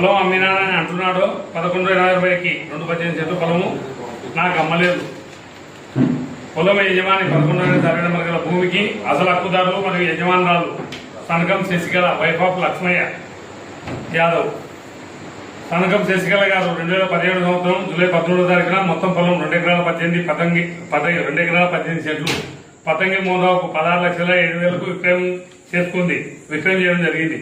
పొలం అమ్మినానని అంటున్నాడు. 11,20,000కి 218 సెంట్లు పొలము నాకు అమ్మలేదు. పొలం యజమాని 11,000 సరైన గల భూమికి అసలు హక్కుదారులు మరియు యజమానురాలు సనకం శశికళ వైఫ్ ఆఫ్ లక్ష్మయ్య యాదవ్. సనకం శశికళ గారు 2017 సంవత్సరం జూలై 11వ తారీఖున మొత్తం పొలం 2 ఎకరాల 18 సెంట్లు పతంగి మోహన్రావుకు 16,07,000కు విక్రయం చేయడం జరిగింది.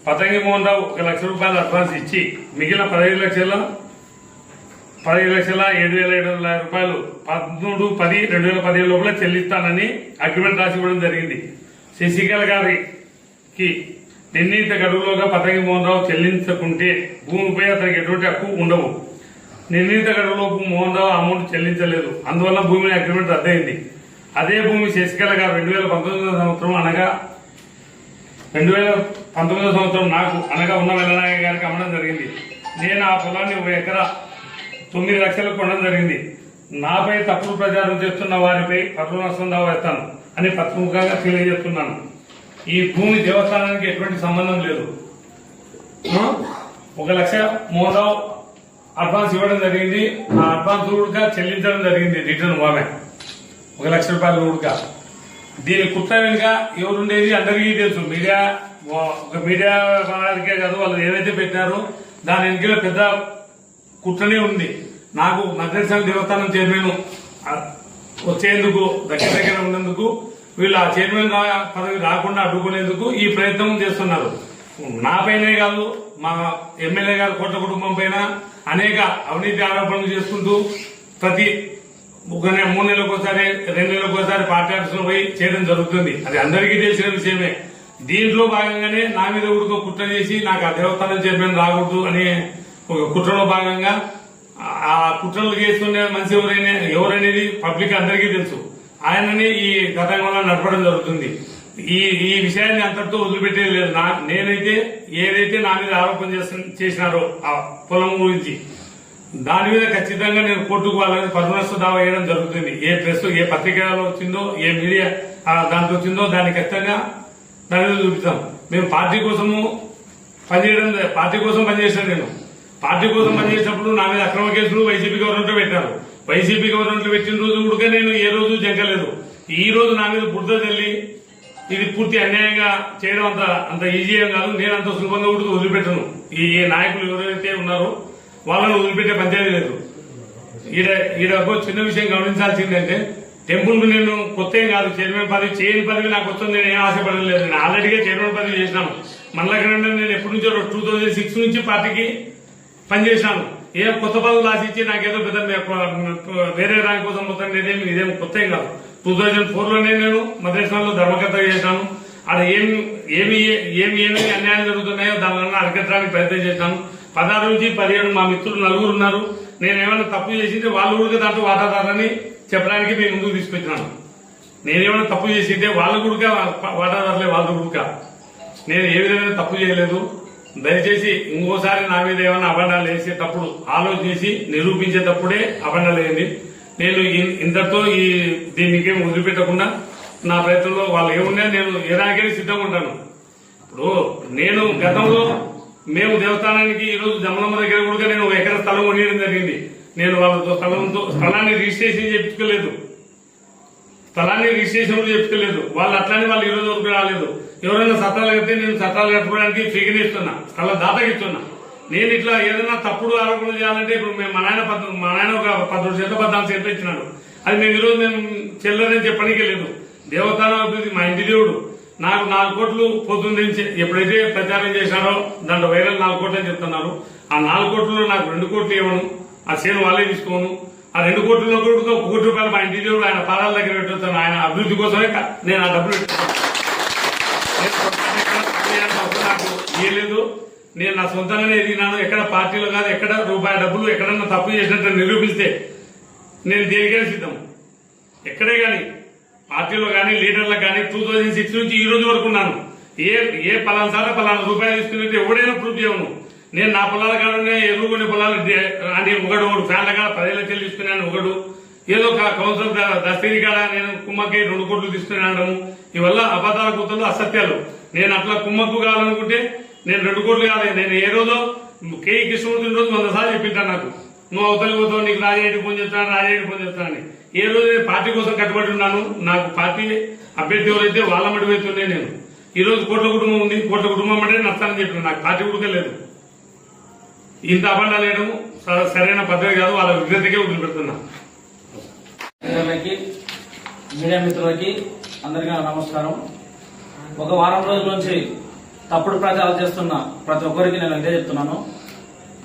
పతంగి మోహన్రావు 1 లక్ష రూపాయలు అడ్వాన్స్ ఇచ్చి మిగిలిన 15,07,700 రూపాయలు 13/10/2017 లోపల చెల్లిస్తానని అగ్రిమెంట్ రాసి ఇవ్వడం జరిగింది. శశికళ గారికి నిర్ణీత గడువులోగా పతంగి మోహన్రావు చెల్లించకుంటే భూమిపై అతనికి ఎటువంటి హక్కు ఉండవు. నిర్ణీత గడువులోపు మోహన్రావు అమౌంట్ చెల్లించలేదు. అందువల్ల భూమి అగ్రిమెంట్ రద్దయింది. అదే భూమి శశికళ గారు 2019 సంవత్సరం అనగా 2019 సంవత్సరం నాకు అనగా ఉన్న వెల్లనాయ గారికి అమ్మడం జరిగింది. నేను ఆ పొలాన్ని 1 ఎకరా 9 లక్షలకు కొనడం జరిగింది. నాపై తప్పుడు ప్రచారం చేస్తున్న వారిపై పట్టు నష్టం దావా వేస్తాను అని పత్రికగా తెలియజేస్తున్నాను. ఈ భూమి దేవస్థానానికి ఎటువంటి సంబంధం లేదు. 1 లక్ష మోహన్రావు అడ్వాన్స్ ఇవ్వడం జరిగింది. ఆ అడ్వాన్స్ గా చెల్లించడం జరిగింది. రిటర్న్ ఆమె 1 లక్ష రూపాయల రూడ్గా. దీని కుట్ర వెనుక ఎవరుండేది అందరికీ తెలుసు. మీడియా వారికే కాదు, వాళ్ళు ఏదైతే పెట్టారో దాని వెనుక పెద్ద కుట్రనే ఉంది. నాకు మద్రేశ్వర దేవస్థానం చైర్మన్ వచ్చేందుకు దగ్గర ఉన్నందుకు వీళ్ళు ఆ చైర్మన్ పదవి రాకుండా అడ్డుకునేందుకు ఈ ప్రయత్నం చేస్తున్నారు. నాపైనే కాదు, మా ఎమ్మెల్యే గారు కోట్ల కుటుంబం పైన అనేక అవినీతి ఆరోపణలు చేసుకుంటూ ప్రతి 3 నెలలకు ఒకసారి 2 నెలలకు ఒకసారి పార్టీ ఆఫీసులో పోయి చేయడం జరుగుతుంది. అది అందరికీ తెలిసిన విషయమే. దీంట్లో భాగంగానే నా మీద కూడా కుట్ర చేసి నాకు ఆ దేవస్థానం చైర్మన్ రాకూడదు అనే ఒక కుట్రలో భాగంగా ఆ కుట్రలు చేస్తుండే మనిషి ఎవరనేది పబ్లిక్ అందరికీ తెలుసు. ఆయనని ఈ గతంలో నడపడం జరుగుతుంది. ఈ విషయాన్ని అంతటితో వదిలిపెట్టేది లేదు. నేనైతే ఏదైతే నా మీద ఆరోపణ చేసినారో ఆ పొలం గురించి దాని మీద ఖచ్చితంగా నేను కోర్టుకు వాళ్ళని పరునష్ట దావా వేయడం జరుగుతుంది. ఏ ప్రెస్ ఏ పత్రికలో వచ్చిందో ఏ మీడియా దాంట్లో వచ్చిందో దాన్ని ఖచ్చితంగా దాని మీద చూపిస్తాం. మేము పార్టీ కోసం పనిచేసాను. నేను పార్టీ కోసం పనిచేసినప్పుడు నా మీద అక్రమ కేసులు వైసీపీ గవర్నమెంట్ లో పెట్టారు. వైసీపీ గవర్నమెంట్ లో పెట్టిన రోజు కూడా నేను ఏ రోజు జంకలేదు. ఈ రోజు నా మీద బురద తల్లి ఇది పూర్తి అన్యాయంగా చేయడం అంత ఈజీ ఏం కాదు. నేను అంత సులభంగా కూడా వదిలిపెట్టను. ఈ నాయకులు ఎవరైతే ఉన్నారో వాళ్ళని వదిలిపెట్టే పంచాయతీ లేదు. ఈడ చిన్న విషయం గమనించాల్సిందంటే టెంపుల్ కు నేను కొత్త ఏం కాదు. చైర్మన్ పదవి చేయని పదవి నాకు వస్తుంది. నేను ఏం ఆశపడలేదు. నేను ఆల్రెడీగా చైర్మన్ పదవి చేసినాను. మనలకంటే నేను ఎప్పటి నుంచో 2006 నుంచి పార్టీకి పనిచేసినాను. ఏం కొత్త పదవులు ఆశించి నాకేదో పెద్ద వేరే దాని కోసం మొత్తం ఇదేం కొత్త ఏం కాదు. 2004లోనే నేను మద్రేశ్వరంలో ధర్మకర్త చేశాను. అక్కడ ఏమి అన్యాయం జరుగుతున్నాయో దానివల్ల అరికట్టడానికి ప్రయత్నం చేశాను. 16 నుంచి 17 మా మిత్రులు 4 ఉన్నారు. నేనేమైనా తప్పు చేసింటే వాళ్ళు కూడా దాంట్లో వాటాదారులని చెప్పడానికి మేము ముందుకు తీసుకొచ్చినాను. నేనేమైనా తప్పు చేసింటే వాళ్ళు కూడా వాటాదారులే. వాళ్ళు కూడా నేను ఏ విధంగా తప్పు చేయలేదు. దయచేసి ఇంకోసారి నా మీద ఏమైనా అబండాలు వేసేటప్పుడు ఆలోచించి నిరూపించేటప్పుడే అబండాలు వేయండి. నేను ఇంతటితో దీనికి వదిలిపెట్టకుండా నా ప్రయత్నంలో వాళ్ళు ఏమున్నాయో నేను ఏదానికైనా సిద్ధంగా ఉంటాను. ఇప్పుడు నేను గతంలో మేము దేవస్థానానికి ఈరోజు జమలమ్మ దగ్గర కూడా నేను 1 ఎకరా స్థలం కొనియడం జరిగింది. నేను వాళ్ళతో స్థలాన్ని రిజిస్ట్రేషన్ చేయించుకోలేదు. వాళ్ళు అట్లానే వాళ్ళు ఈ రోజు వరకు రాలేదు. ఎవరైనా సత్రాలు కడితే నేను సత్రాలు కట్టుకోవడానికి ఫ్రీగానే ఇస్తున్నా, స్థల దాతకి ఇస్తున్నా. నేను ఇట్లా ఏదైనా తప్పుడు ఆరోపణలు చేయాలంటే ఇప్పుడు మా నాయన ఒక 13 సెంట్లు 14 సెంట్లు ఇచ్చినాడు. అది మేము ఈరోజు మేము చెల్లదని చెప్పడానికి లేదు. దేవస్థానం అభివృద్ధి మా ఇంటి దేవుడు. నాకు 4 కోట్లు పొద్దున్న నుంచి ఎప్పుడైతే ప్రచారం చేశారో దాంట్లో వైరల్ 4 కోట్లు అని చెప్తున్నారు. ఆ 4 కోట్లలో నాకు 2 కోట్లు ఇవ్వను. ఆ చేను వాళ్ళే తీసుకోను. ఆ 2 కోట్లలో కూడా 1 కోటి రూపాయలు మా ఇంటి దేవుడు ఆయన పాదాల దగ్గర పెట్టొస్తాను. ఆయన అభివృద్ధి కోసమే నేను ఆ డబ్బులు నాకు ఇవ్వలేదు. నేను నా సొంతంగానే ఎదిగినాను. ఎక్కడ పార్టీలో కాదు, ఎక్కడ రూపాయి డబ్బులు ఎక్కడన్నా తప్పు చేసినట్టు నిరూపిస్తే నేను దేనికైనా సిద్ధం. ఎక్కడే గాని పార్టీలో గానీ లీడర్లకు గానీ 2006 నుంచి ఈ రోజు వరకు ఉన్నాను. ఏ పలానా సార్లు పలానా రూపాయలు తీసుకున్నట్టు ఎవడైనా ప్రూఫ్ చేయను. నేను నా పొలాల కాడనే ఎదుర్కొనే పొలాలు అని ఒకడు ఫ్యాన్ల కాడ 10 లక్షలు తీసుకున్నాను. ఒకడు ఏదో కౌన్సిల్ దస్తగిరి కాడ నేను కుమ్మకి 2 కోట్లు తీసుకున్నాను. ఇవల్ల అబద్దాల కూతుళ్ళు అసత్యాలు. నేను అట్లా కుమ్మక్కు కావాలనుకుంటే నేను 2 కోట్లు కాదు. నేను ఏ రోజో కేఈ కృష్ణమూర్తి రోజు 100 సార్లు చెప్పింటాను నాకు, నువ్వు అవతలికి పోతావు, నీకు రాజయ్యకి ఫోన్ చేస్తాను, రాజయ్యకి ఫోన్ చేస్తానని. ఏ రోజు నేను పార్టీ కోసం కట్టుబడి ఉన్నాను. నాకు పార్టీ అభ్యర్థి ఎవరైతే వాళ్ళ మడి పోతుండే నేను. ఈ రోజు కోట్ల కుటుంబం ఉంది, కోట్ల కుటుంబం అంటే నష్టాలని చెప్పిన, నాకు పార్టీ కూడా లేదు. ఇంత అబండాలు వేయడం సరైన పద్ధతి కాదు, వాళ్ళ విజ్ఞతకే వదిలిపెడుతున్నా. మీడియా మిత్రులకి అందరికీ నమస్కారం. ఒక వారం రోజుల నుంచి తప్పుడు ప్రచారాలు చేస్తున్న ప్రతి ఒక్కరికి నేను ఇదే చెప్తున్నాను.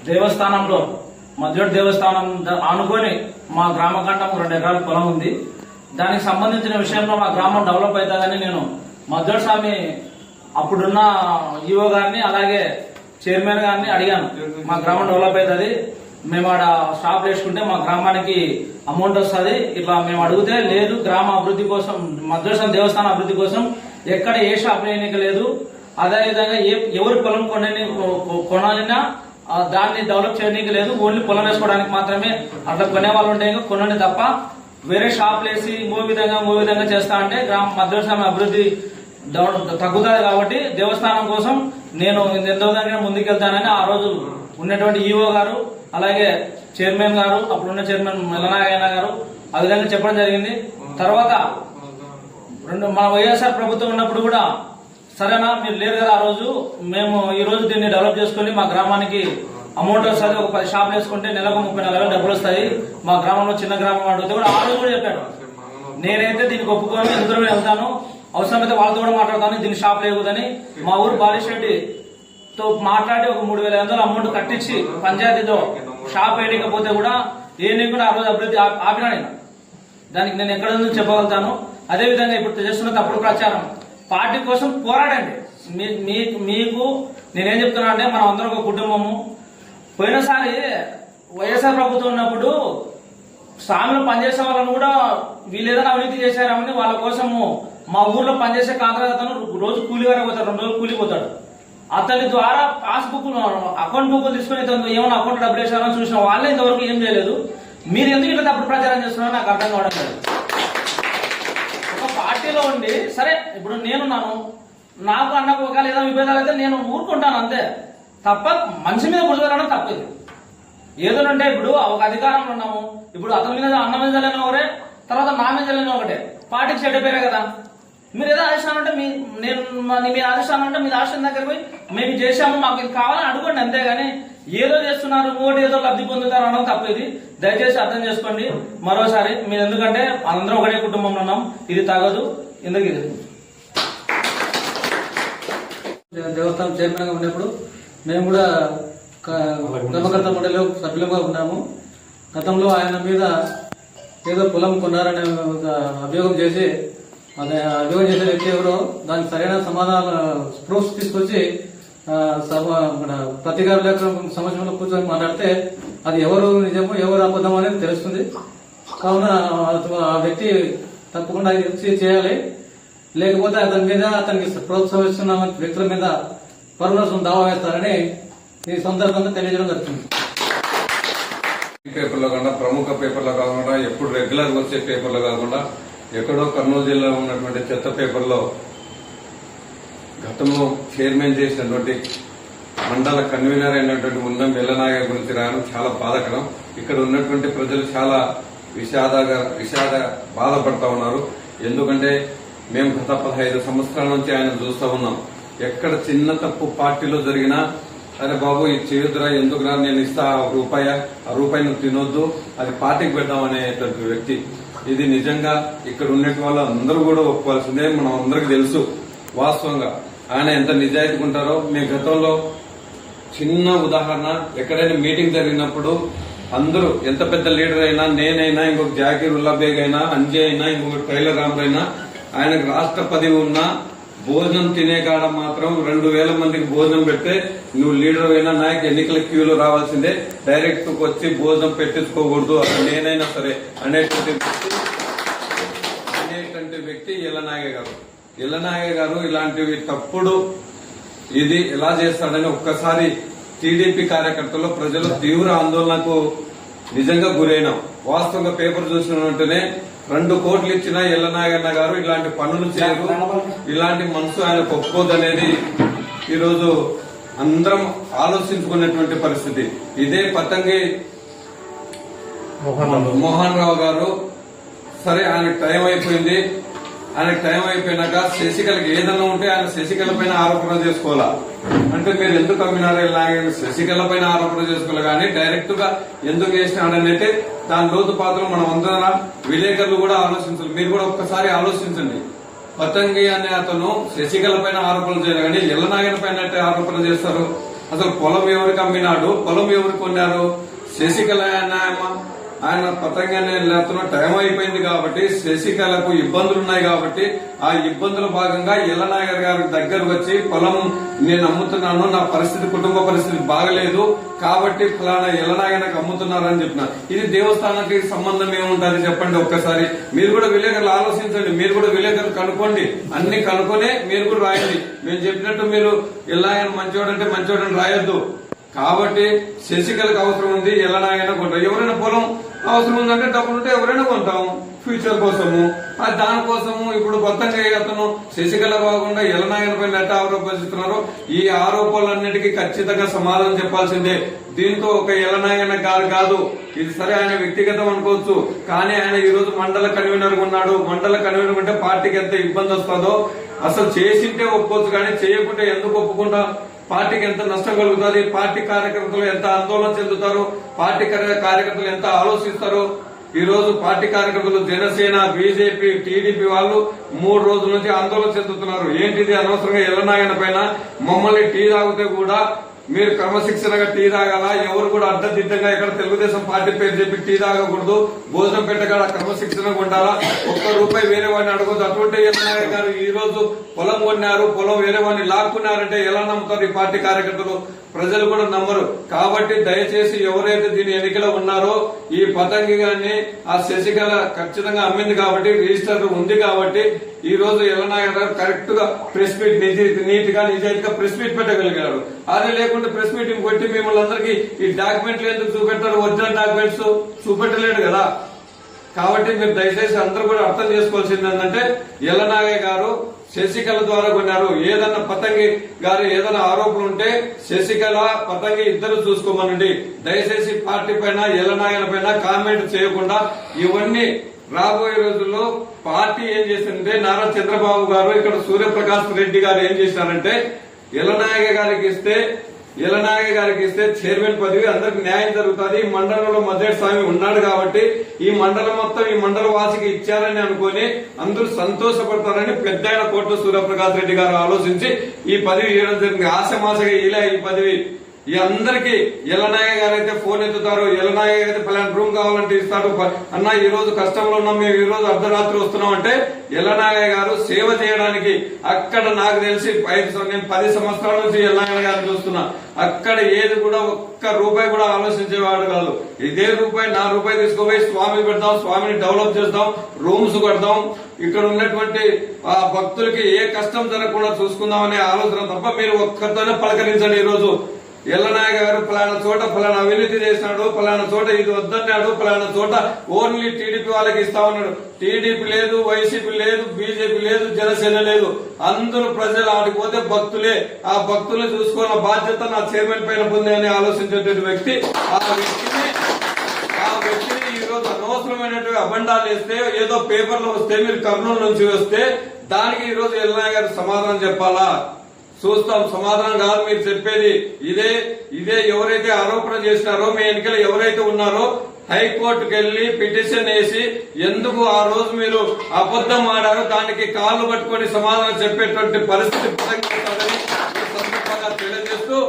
దేవస్థానంలో మధ్యోటి దేవస్థానం ఆనుకొని మా గ్రామ కంఠం 2 ఎకరాల పొలం ఉంది. దానికి సంబంధించిన విషయంలో మా గ్రామం డెవలప్ అవుతుందని నేను మధ్యోటి స్వామి అప్పుడున్న ఈఓ గారిని అలాగే చైర్మన్ గారిని అడిగాను. మా గ్రామం డెవలప్ అవుతుంది, మేము ఆడ షాప్ వేసుకుంటే మా గ్రామానికి అమౌంట్ వస్తుంది, ఇట్లా మేము అడిగితే లేదు, గ్రామ అభివృద్ధి కోసం మధ్యోటి దేవస్థానం అభివృద్ధి కోసం ఎక్కడ ఏ షాప్ వేయడానికి లేదు, అదేవిధంగా ఎవరి పొలం కొనాలన్నా దాన్ని డెవలప్ చేయడానికి లేదు, ఓన్లీ పొలం వేసుకోవడానికి మాత్రమే అట్లా కొనే వాళ్ళు ఉంటే కొనండి తప్ప వేరే షాప్ వేసి ఇంకో విధంగా చేస్తా అంటే గ్రామ మధ్యోటి అభివృద్ధి తగ్గుతుంది. కాబట్టి దేవస్థానం కోసం నేను ఎంతో విధంగా ముందుకెళ్తానని ఆ రోజు ఉన్నటువంటి ఈఓ గారు అలాగే చైర్మన్ గారు, అప్పుడున్న చైర్మన్ మెల్లనాగయ్య గారు ఆ విధంగా చెప్పడం జరిగింది. తర్వాత మన వైఎస్ఆర్ ప్రభుత్వం ఉన్నప్పుడు కూడా సరేనా మీరు లేరు కదా, ఆ రోజు మేము ఈ రోజు దీన్ని డెవలప్ చేసుకుని మా గ్రామానికి అమౌంట్ వస్తుంది, ఒక 10 షాపులు వేసుకుంటే నెలకు 34,000 డబ్బులు వస్తాయి, మా గ్రామంలో చిన్న గ్రామం అడిగితే కూడా ఆ రోజు కూడా చెప్పాడు. నేనైతే దీనికి ఒప్పుకొని ఎదురు వెళ్తాను, అవసరమైతే వాళ్ళతో కూడా మాట్లాడతాను, దీన్ని షాప్ లేకుదని మా ఊరు బాలిశెట్టితో మాట్లాడి ఒక 3,500 అమౌంట్ కట్టించి పంచాయతీతో షాప్ వేయకపోతే కూడా ఏని కూడా ఆ రోజు అభివృద్ధి ఆపినా నేను. దానికి నేను ఎక్కడ నుంచి చెప్పగలుగుతాను. అదేవిధంగా ఇప్పుడు చేస్తున్న తప్పుడు ప్రచారం పార్టీ కోసం పోరాడండి. మీకు నేనేం చెప్తున్నా అంటే మనం అందరం ఒక కుటుంబము. పోయినసారి వైఎస్ఆర్ ప్రభుత్వం ఉన్నప్పుడు స్వామిలో పనిచేసే వాళ్ళని కూడా వీళ్ళు ఏదైనా అవినీతి చేశారని వాళ్ళ కోసము మా ఊర్లో పనిచేసే కాంట్రాక్టర్ అతను రోజు కూలిగానే పోతాడు, 2 రోజులు కూలిపోతాడు. అతని ద్వారా పాస్బుక్ అకౌంట్ బుక్ తీసుకుని ఏమైనా అకౌంట్ డబ్బులు వేసారని చూసిన వాళ్ళే ఇంతవరకు ఏం చేయలేదు. మీరు ఎందుకు ఇట్లా తప్పుడు ప్రచారం చేస్తున్నారో నాకు అర్థం కావడం లేదు. ఒక పార్టీలో ఉండి సరే ఇప్పుడు నేనున్నాను, నాకు అన్నకు ఒకవేళ ఏదైనా విభేదాలు అయితే నేను ఊరుకుంటాను అంతే తప్ప మనిషి మీద బురదలడం తప్పదు. ఏదోనంటే ఇప్పుడు ఒక అధికారంలో ఉన్నాము, ఇప్పుడు అతని మీద అన్న మీద చల్లిన ఒకరే, తర్వాత నా మీద చల్లిన ఒకటే, పార్టీకి చెడ్డ పేరే కదా. మీరు ఏదో ఆదేశాలు అంటే మీ ఆదేశాలు అంటే మీరు ఆదేశం దగ్గర పోయి మేము చేశాము మాకు ఇది కావాలని అడుగుండి, అంతేగాని ఏదో చేస్తున్నారు ఓటు ఏదో లబ్ధి పొందుతారు అనడం తప్పేది. దయచేసి అర్థం చేసుకోండి మరోసారి. మీరు ఎందుకంటే అందరం ఒకటే కుటుంబంలో ఉన్నాం, ఇది తగదు. ఎందుకు ఇది దేవస్థానం చైర్మన్ గా ఉన్నప్పుడు మేము కూడా ధర్మకర్త మండలిలో సభ్యులుగా ఉన్నాము. గతంలో ఆయన మీద ఏదో పొలం కొన్నారనే అభియోగం చేసి అభియోగం చేసే వ్యక్తి ఎవరో దానికి సరైన సమాధాన ప్రూఫ్స్ తీసుకొచ్చి మన ప్రతికారుల సమస్యలో కూర్చొని మాట్లాడితే అది ఎవరు నిజమో ఎవరు అబద్ధం అనేది తెలుస్తుంది. కావున ఆ వ్యక్తి తప్పకుండా చేయాలి, లేకపోతే అతని మీద అతనికి ప్రోత్సహిస్తున్న వ్యక్తుల మీద పరుణాసం దావా వేస్తారని ఈ సందర్భంగా తెలియజేయడం జరుగుతుంది. పేపర్లో కాకుండా ప్రముఖ పేపర్లో కాకుండా ఎప్పుడు రెగ్యులర్ వచ్చే పేపర్లో కాకుండా ఎక్కడో కర్నూలు జిల్లాలో ఉన్నటువంటి చెత్త పేపర్లో గతంలో చైర్మన్ చేసినటువంటి మండల కన్వీనర్ అయినటువంటి ఉండం మెల్లనాగ గురించి రాయడం చాలా బాధాకరం. ఇక్కడ ఉన్నటువంటి ప్రజలు చాలా విషాద బాధపడతా ఉన్నారు. ఎందుకంటే మేము గత 15 సంవత్సరాల నుంచి ఆయన చూస్తా ఉన్నాం. ఎక్కడ చిన్న తప్పు పార్టీలో జరిగినా అరే బాబు ఇది చేయొద్దురా, ఎందుకురా, నేను ఇస్తా రూపాయి నువ్వు తినొద్దు, అది పార్టీకి పెడదామనేటువంటి వ్యక్తి. ఇది నిజంగా ఇక్కడ ఉన్నటువంటి వాళ్ళు అందరూ కూడా ఒప్పుకోవాల్సిందే. మనం అందరికి తెలుసు వాస్తవంగా ఆయన ఎంత నిజాయితీగా ఉంటారో. మీ గతంలో చిన్న ఉదాహరణ, ఎక్కడైనా మీటింగ్ జరిగినప్పుడు అందరూ ఎంత పెద్ద లీడర్ అయినా, నేనైనా, ఇంకొక జాకీర్ ఉల్లాబేగ్ అయినా, అంజయ్ అయినా, ఇంకొక టైలర్ రామర్ అయినా, ఆయనకు రాష్ట్ర పదవి ఉన్నా భోజనం తినే కాడ మాత్రం 2,000 మందికి భోజనం పెడితే నువ్వు లీడర్ అయినా నాయకు ఎన్నికల క్యూలో రావాల్సిందే, డైరెక్ట్ వచ్చి భోజనం పెట్టించుకోకూడదు, అసలు నేనైనా సరే అనేటువంటి వ్యక్తి ఎల్లనాగయ్య గారు. ఇలాంటివి తప్పుడు ఇది ఎలా చేస్తాడని ఒక్కసారి టీడీపీ కార్యకర్తలు ప్రజలు తీవ్ర ఆందోళనకు నిజంగా గురైనాం. వాస్తవంగా పేపర్ చూసిన వెంటనే 2 కోట్లు ఇచ్చిన ఎల్లనాగన్న గారు ఇలాంటి పనులు చేయరు, ఇలాంటి మనసు ఆయన ఒప్పుకోదనేది ఈరోజు అందరం ఆలోచించుకునేటువంటి పరిస్థితి. ఇదే పతంగి మోహన్ రావు గారు, సరే ఆయనకు టైం అయిపోయింది, ఆయనకు టైం అయిపోయినాక శశికళకి ఏదన్నా ఉంటే ఆయన శశికళ పైన ఆరోపణ చేసుకోవాలా అంటే మీరు ఎందుకు అమ్మినారో శశికళ పైన ఆరోపణ చేసుకోవాలి కానీ డైరెక్ట్ గా ఎందుకు చేసినాడనైతే దాని లోతు పాత్రలు మనం అందరం విలేకరులు కూడా ఆలోచించాలి. మీరు కూడా ఒక్కసారి ఆలోచించండి. పతంగి అనే అతను శశికళ పైన ఆరోపణలు చేయరు కానీ ఎల్లనాయన పైన ఆరోపణ చేస్తారు. అసలు పొలం ఎవరికి అమ్మినాడు, పొలం ఎవరికి కొన్నారు? శశికళ ఆయన పతంగి అనే అతను టైం అయిపోయింది కాబట్టి శశికళకు ఇబ్బందులు ఉన్నాయి కాబట్టి ఆ ఇబ్బందుల భాగంగా ఎల్లనాయర్ గారి దగ్గర వచ్చి పొలం నేను అమ్ముతున్నాను, నా పరిస్థితి కుటుంబ పరిస్థితి బాగలేదు కాబట్టి ఫలానా ఎల్లనాయనకు అమ్ముతున్నారని చెప్పిన. ఇది దేవస్థానానికి సంబంధం ఏముంటుంది చెప్పండి ఒక్కసారి. మీరు కూడా విలేకరులు ఆలోచించండి, మీరు కూడా విలేకరులు కనుక్కోండి, అన్ని కనుక్కొనే మీరు కూడా రాయండి. మేము చెప్పినట్టు మీరు ఎల్లనాయన మంచోడంటే మంచోడని రాయొద్దు. కాబట్టి శశికళకు అవసరం ఉంది, ఎల్లనాయన కొంటాం. ఎవరైనా పొలం అవసరం ఉందంటే డబ్బులుంటే ఎవరైనా కొంటాం ఫ్యూచర్ కోసము. దానికోసము ఇప్పుడు కొత్తగా అతను శశికళ కాకుండా ఎల్లనాయన పైన ఎట్లా ఆరోపిస్తున్నారు? ఈ ఆరోపణలన్నిటికీ ఖచ్చితంగా సమాధానం చెప్పాల్సిందే. దీంతో ఒక ఎల్లనాయన గారు కాదు, ఇది సరే ఆయన వ్యక్తిగతం అనుకోవచ్చు కానీ ఆయన ఈ రోజు మండల కన్వీనర్ ఉన్నాడు. మండల కన్వీనర్ ఉంటే పార్టీకి ఎంత ఇబ్బంది వస్తుందో అసలు చేసింటే ఒప్పుకోవచ్చు కానీ చేయకుంటే ఎందుకు ఒప్పుకుంటాం? పార్టీకి ఎంత నష్టం కలుగుతుంది, పార్టీ కార్యకర్తలు ఎంత ఆందోళన చెందుతారు, పార్టీ కార్యకర్తలు ఎంత ఆలోచిస్తారు. ఈ రోజు పార్టీ కార్యకర్తలు జనసేన, బీజేపీ, టీడీపీ వాళ్ళు 3 రోజుల నుంచి ఆందోళన చెందుతున్నారు. ఏంటిది అనవసరంగా ఎల్లనాయన పైన మమ్మల్ని టీ తాగితే కూడా మీరు క్రమశిక్షణగా టీ తాగాల, ఎవరు కూడా అడ్డదిడ్డంగా ఇక్కడ తెలుగుదేశం పార్టీ పేరు చెప్పి టీ తాగకూడదు, భోజనం పెట్టగల క్రమశిక్షణగా ఉండాలా, ₹1 వేరే వాడిని అడగదు. అటువంటి ఎల్లనాయన గారు ఈ రోజు పొలం కొన్నారు, పొలం వేరే వాడిని లాక్కున్నారంటే ఎలా నమ్ముతారు ఈ పార్టీ కార్యకర్తలు? ప్రజలు కూడా నమ్మరు. కాబట్టి దయచేసి ఎవరైతే దీని ఎన్నికలో ఉన్నారో ఈ పతంగి గారిని ఆ శశికళ ఖచ్చితంగా అమ్మింది కాబట్టి రిజిస్టర్ ఉంది కాబట్టి ఈ రోజు ఎల్లనాయన గారు కరెక్ట్ గా ప్రెస్ మీట్ నీట్ గా నిజాయితీగా ప్రెస్ మీట్ పెట్టగలిగారు. అదే లేకుంటే ప్రెస్ మీటింగ్ పెట్టి మిమ్మల్ని అందరికీ ఈ డాక్యుమెంట్లు ఎందుకు చూపెట్టారు? ఒరిజినల్ డాక్యుమెంట్స్ చూపెట్టలేడు కదా. కాబట్టి మీరు దయచేసి అందరూ కూడా అర్థం చేసుకోవాల్సింది ఏంటంటే ఎల్లనాగయ్య గారు శశికళ ద్వారా కొన్నారు. ఏదన్నా పతంగి గారు ఏదైనా ఆరోపణలు ఉంటే శశికళ పతంగి ఇద్దరు చూసుకోమనండి. దయచేసి పార్టీ పైన ఎల్లనాయన పైన కామెంట్ చేయకుండా ఇవన్నీ రాబోయే రోజుల్లో పార్టీ ఏం చేసిందంటే నారా చంద్రబాబు గారు ఇక్కడ సూర్యప్రకాష్ రెడ్డి గారు ఏం చేశారంటే ఎల్లనాయక గారికి ఇస్తే చైర్మన్ పదవి అందరికి న్యాయం జరుగుతుంది. ఈ మండలంలో మధ్య స్వామి ఉన్నాడు కాబట్టి ఈ మండలం మొత్తం ఈ మండల వాసికి ఇచ్చారని అనుకుని అందరూ సంతోషపడతారని పెద్ద కోట సూర్యప్రకాష్ రెడ్డి గారు ఆలోచించి ఈ పదవి ఇవ్వడం జరిగింది. ఆశమాసగా ఇలా ఈ పదవి ఈ అందరికి ఎల్లనాయక గారు అయితే ఫోన్ ఎత్తుతారు, ఎల్లనాయక అయితే పలానా రూమ్ కావాలంటే ఇస్తాడు. అన్న ఈ రోజు కష్టంలో ఉన్నాం, మేము ఈ రోజు అర్ధరాత్రి వస్తున్నాం అంటే ఎల్లనాయక గారు సేవ చేయడానికి అక్కడ నాకు తెలిసి నేను 10 సంవత్సరాల నుంచి ఎల్లనాయక గారిని చూస్తున్నా. అక్కడ ఏది కూడా ₹1 కూడా ఆలోచించేవాడు కాదు. ఇదే నా రూపాయి తీసుకుపోయి స్వామి పెడతాం, స్వామిని డెవలప్ చేద్దాం, రూమ్స్ కడదాం, ఇక్కడ ఉన్నటువంటి ఆ భక్తులకి ఏ కష్టం జరగకుండా చూసుకుందాం అనే ఆలోచన తప్ప మీరు ఒక్కరితోనే పలకరించండి. ఈ రోజు ఎల్లనాయక గారు ఫలానా చోట ఫలానా అవినీతి చేసినాడు, ఫలానా చోట ఇది వద్దన్నాడు, ఫలానా చోట ఓన్లీ టీడీపీ వాళ్ళకి ఇస్తా ఉన్నాడు. టీడీపీ లేదు, వైసీపీ లేదు, బీజేపీ లేదు, జనసేన లేదు, అందరూ ప్రజలు ఆడిపోతే భక్తులే. ఆ భక్తులు చూసుకున్న బాధ్యత నా చైర్మన్ పైన ఉంది అని ఆలోచించేటువంటి వ్యక్తి ఆ వ్యక్తిని ఈ రోజు అనవసరమైనటువంటి అబండాలు వేస్తే ఏదో పేపర్లో వస్తే మీరు కర్నూలు నుంచి వస్తే దానికి ఈ రోజు ఎల్లనాయక గారు సమాధానం చెప్పాలా? చూస్తాం. సమాధానం కాదు మీరు చెప్పేది. ఇదే ఎవరైతే ఆరోపణ చేసినారో మీ ఎన్నికలు ఎవరైతే ఉన్నారో హైకోర్టుకు వెళ్లి పిటిషన్ వేసి ఎందుకు ఆ రోజు మీరు అబద్దం ఆడారో దానికి కాళ్ళు పట్టుకొని సమాధానం చెప్పేటువంటి పరిస్థితి తెలియజేస్తూ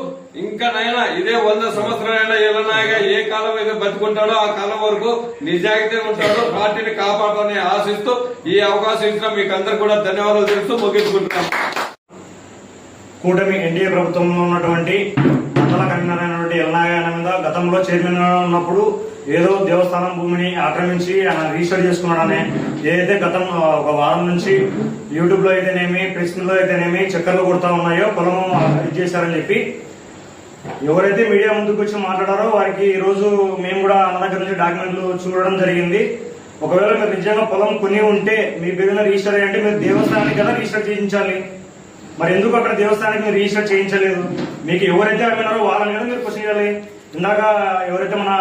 ఇంకా నైనా ఇదే 100 సంవత్సరాలైనా ఎల్లనాయక ఏ కాలం అయితే బతుకుంటాడో ఆ కాలం వరకు నిజాయితీ ఉంటాడో పార్టీని కాపాడాలని ఆశిస్తూ ఈ అవకాశం ఇచ్చిన మీకు అందరు కూడా ధన్యవాదాలు తెలుస్తూ ముగించుకుంటున్నాం. కూటమి ఎన్డీఏ ప్రభుత్వంలో ఉన్నటువంటి మండల కన్వీనర్ అయినటువంటి ఎల్లనాయన మీద గతంలో చైర్మన్ ఉన్నప్పుడు ఏదో దేవస్థానం భూమిని ఆక్రమించి ఆయన రిజిస్టర్ చేసుకున్నాడనే ఏదైతే గతం ఒక వారం నుంచి యూట్యూబ్ లో అయితేనేమి, ప్రెస్ లో అయితేనేమి చక్కర్లు కొడతా ఉన్నాయో పొలము ఇది చేశారని చెప్పి ఎవరైతే మీడియా ముందుకు వచ్చి మాట్లాడారో వారికి ఈ రోజు మేము కూడా అన్న దగ్గర నుంచి డాక్యుమెంట్లు చూడడం జరిగింది. ఒకవేళ మీరు నిజంగా పొలం కొని ఉంటే మీ పేరున రిజిస్టర్ అయ్యంటే మీరు దేవస్థానానికి కదా రిజిస్టర్ చేయించాలి. మరి ఎందుకు అక్కడ దేవస్థానానికి మీరు రిజిస్టర్ చేయించలేదు? మీకు ఎవరైతే అమ్మినారో వాళ్ళని కదా మీరు క్వశ్చన్ చేయాలి. ఇందాక ఎవరైతే మన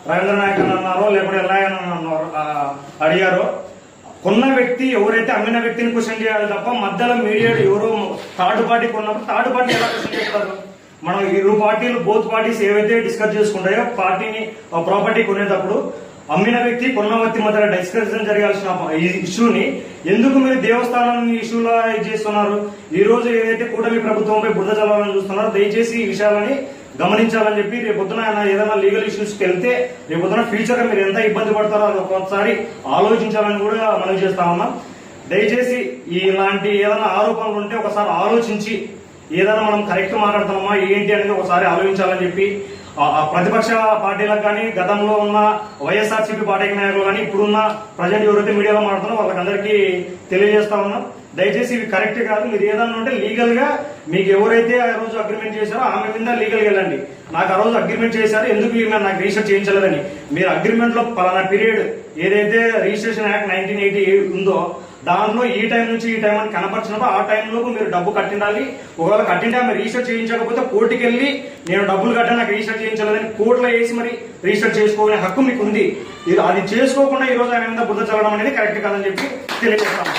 రవీంద్ర నాయక్ అని అన్నారో లేకపోతే ఎల్లాయన్ అడిగారో, కొన్న వ్యక్తి ఎవరైతే అమ్మిన వ్యక్తిని క్వశ్చన్ చేయాలి తప్ప మధ్యలో మీడియా ఎవరో థర్డ్ పార్టీ కొన్నప్పుడు థర్డ్ పార్టీ ఎలా క్వశ్చన్ చేస్తారు? మనం ఇరు పార్టీలు బోత్ పార్టీస్ ఏవైతే డిస్కస్ చేసుకుంటాయో ప్రాపర్టీ కొనేటప్పుడు అమ్మిన వ్యక్తి కొన్న వ్యక్తి మధ్య డిస్కషన్ జరగాల్సిన ఈ ఇష్యూని ఎందుకు మీరు దేవస్థానం ఇష్యూలో చేస్తున్నారు? ఈ రోజు ఏదైతే కూటమి ప్రభుత్వంపై బురద చల్లాలని చూస్తున్నారో దయచేసి ఈ విషయాలని గమనించాలని చెప్పి రేపొద్దున ఏదైనా లీగల్ ఇష్యూస్కి వెళ్తే రేపొద్దున ఫ్యూచర్ గా మీరు ఎంత ఇబ్బంది పడతారో అది ఒకసారి ఆలోచించాలని కూడా మనం చేస్తా ఉన్నాం. దయచేసి ఇలాంటి ఏదైనా ఆరోపణలు ఉంటే ఒకసారి ఆలోచించి ఏదైనా మనం కరెక్ట్ మాట్లాడుతున్నామా ఏంటి అనేది ఒకసారి ఆలోచించాలని చెప్పి ప్రతిపక్ష పార్టీలకు కానీ గతంలో ఉన్న వైఎస్ఆర్సీపీ పార్టీ నాయకులు కానీ ఇప్పుడున్న ప్రజెంట్ ఎవరైతే మీడియాలో మాట్లాడుతున్నారో వాళ్ళకందరికీ తెలియజేస్తా ఉన్నాం. దయచేసి ఇవి కరెక్ట్ కాదు. మీరు ఏదన్నా ఉంటే లీగల్ గా మీకు ఎవరైతే ఆ రోజు అగ్రిమెంట్ చేశారో ఆమె మీద లీగల్ గా వెళ్ళండి. నాకు ఆ రోజు అగ్రిమెంట్ చేశారు, ఎందుకు ఈమె నాకు రిజిస్టర్ చేయించలేదని. మీరు అగ్రిమెంట్ లో పలానా పీరియడ్ ఏదైతే రిజిస్ట్రేషన్ యాక్ట్ 1980 ఉందో దాంట్లో ఈ టైం నుంచి ఈ టైం అని కనపరిచినప్పుడు ఆ టైంలోపు మీరు డబ్బు కట్టిండాలి. ఒకవేళ కట్టింటే ఆమె రిజిస్టర్ చేయించకపోతే కోర్టుకి వెళ్ళి నేను డబ్బులు కట్టాను నాకు రిజిస్టర్ చేయించలేదని కోర్టులో వేసి మరి రిజిస్టర్ చేసుకోవాలనే హక్కు మీకు ఉంది. అది చేసుకోకుండా ఈ రోజు ఆయన మీద బుద్ధ చల్లడం అనేది కరెక్ట్ కాదని చెప్పి తెలియజేస్తాను.